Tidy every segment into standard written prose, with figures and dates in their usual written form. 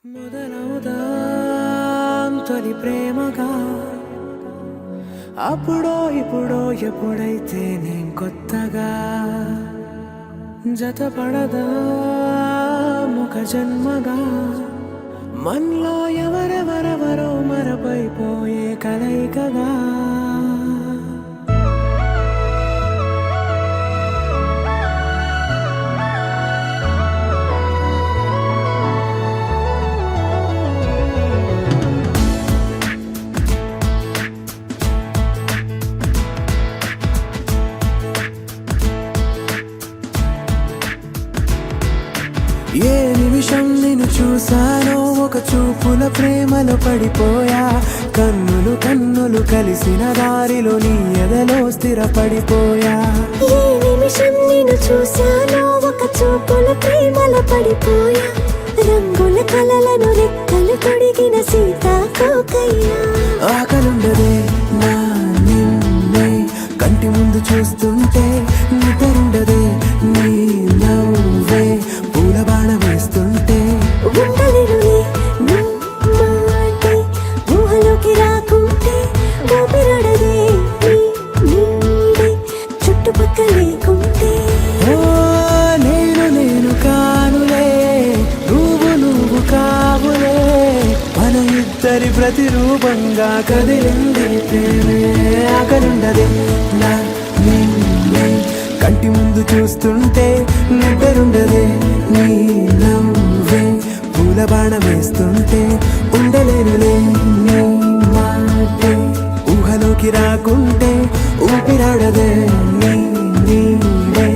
మొదలవుదాం తొలి ప్రేమగా అప్పుడో ఇప్పుడో ఎప్పుడైతే నేను కొత్తగా జతపడదా ముఖ జన్మగా మనలో ఎవరెవరెవరో మరపైపోయే కలయికగా ఏ నిమిషం నిన్ను చూసానో ఒక చూపుల ప్రేమలో పడిపోయా కన్నులు కన్నులు కలిసిన దారిలో నీ ఎదలో స్థిరపడిపోయా ఏ నిమిషం నిన్ను చూసానో ఒక చూపుల ప్రేమలో పడిపోయా రంగుల కలలను రెక్కలు తొడిగిన సీతాకోకయ్యా ఆకలుండదే నా నిన్నే కంటి ముందు చూస్తుంటే నిద్రుండదే నీ నవ్వే పూల బాణ వేస్తుంటే ఉండలేనులే నీ మాటే ఊహలోకి రాకుంటే ఊపిరాడదే నీ నీడే చుట్టుపక్కల లేకుంటే ఓ నేను కానులే నువ్వు కావులే మన ఇద్దరి ప్రతిరూపంగా కదిలింది ప్రేమే ఆకలుండదే నా నిన్నే కంటి ముందు చూస్తుంటే నిద్రుండదే నీ నవ్వే పూల బాణ వేస్తుంటే ఉండలేనులే నీ మాటే ఊహలోకి రాకుంటే ఊపిరాడదే నీ నీడే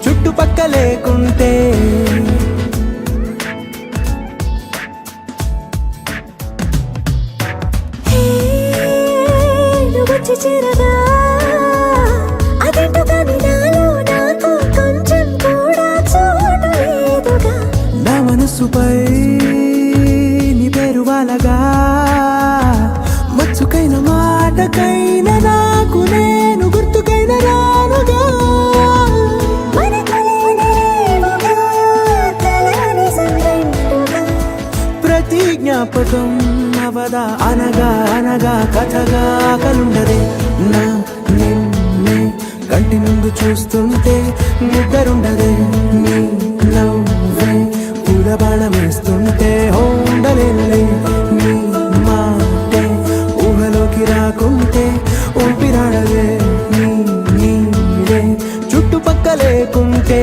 చుట్టుపక్క లేకుంటే హే నువ్వు వచ్చి చేరగా అదేంటో కానీ నాలో నాకు కొంచెం కూడా చోటు లేదుగా నా మనసుపై నీ పేరు వాలగా మచ్చుకైన మాటకైన నాకు నేను గుర్తుకైన రానుగా మనకులేనిరేవుగా కలని సంగంటుగా ప్రతి జ్ఞాపకం అవదా అనగా అనగా కథగా కలుండదే నా నిన్నే కంటి ముందు చూస్తుంటే నిద్రుండదే నీ నవ్వే పూల బాణ వేస్తుంటే ఉండలేనులే నీ మాటే ఊహలోకి రాకుంటే ఊపిరాడదే నీ నీడే చుట్టుపక్క లేకుంటే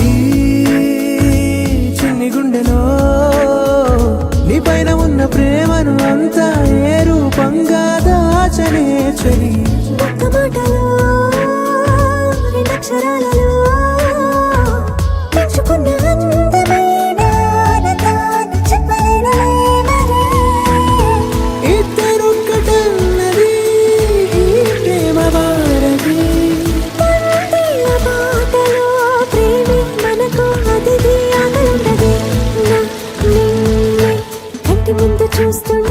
ఈ చిన్ని గుండెలో నీ పైన ఉన్న ప్రేమను అంతా ఏ రూపంగా దాచనే చలి ఒక్క మాటలో రెండక్షరాలలో పెంచుకున్న అందమైన ఆనందాన్ని చెప్పలేనులే మరి. ఇద్దరొక్కటన్నది ఈ ప్రేమ భారతి పందిళ్ళ బాటలో ప్రేమే మనకు అతిథి ఆగలుండదు నా నిన్నే కంటి ముందు చూస్తుంటే